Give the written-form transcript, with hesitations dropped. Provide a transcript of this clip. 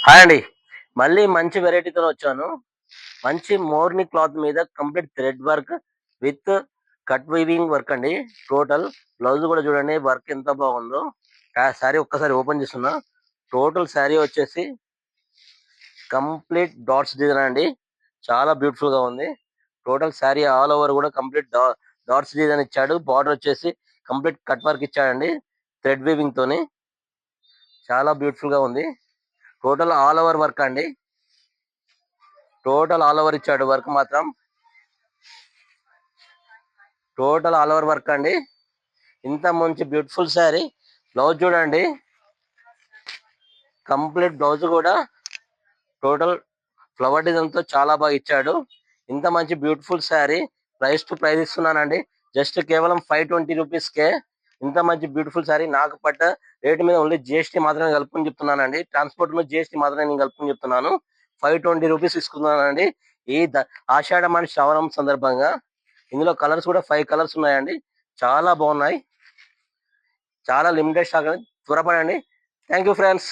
Hi అండి. మళ్ళీ మంచి వెరైటీతో వచ్చాను. మంచి మోర్ని క్లాత్ మీద complete thread work with cut weaving work అండి. టోటల్ బ్లౌజ్ కూడా చూడండి వర్క్ ఎంత బాగుందో. శారీ ఒక్కసారి ఓపెన్ చేస్తున్నా. టోటల్ శారీ వచ్చేసి కంప్లీట్ డాట్స్ డిజైన్ అండి. చాలా బ్యూటిఫుల్ గా ఉంది. టోటల్ శారీ ఆల్ ఓవర్ కూడా కంప్లీట్ డాట్స్ డిజైన్ ఇచ్చాడు. బార్డర్ వచ్చేసి కంప్లీట్ కట్ వర్క్ ఇచ్చాడండి. థ్రెడ్ వీవింగ్ తోని చాలా బ్యూటిఫుల్ గా ఉంది. టోటల్ ఆల్ ఓవర్ వర్క్ అండి. టోటల్ ఆల్ ఓవర్ ఇచ్చాడు వర్క్ మాత్రం. టోటల్ ఆల్ ఓవర్ వర్క్ అండి. ఇంత మంచి బ్యూటిఫుల్ శారీ. బ్లౌజ్ చూడండి, కంప్లీట్ బ్లౌజ్ కూడా టోటల్ ఫ్లవర్ డిజైన్ తో చాలా బాగా ఇచ్చాడు. ఇంత మంచి beautiful sari price to price ఇస్తున్నానండి. జస్ట్ కేవలం 520 రూపీస్ కే ఇంత మంచి బ్యూటిఫుల్ శారీ. నాకు పట్ట రేటు మీద ఓన్లీ జిఎస్టీ మాత్రమే కలుపుకొని చెప్తున్నానండి. ట్రాన్స్పోర్ట్ మీద జిఎస్టీ మాత్రమే నేను కలుపుకొని చెప్తున్నాను. 520 రూపీస్ ఇస్తున్నానండి. ఈ ఆషాఢ మాస శ్రావణం సందర్భంగా ఇందులో కలర్స్ కూడా 5 కలర్స్ ఉన్నాయండి. చాలా బాగున్నాయి. చాలా లిమిటెడ్ స్టాక్. త్వరపడండి. Thank you friends.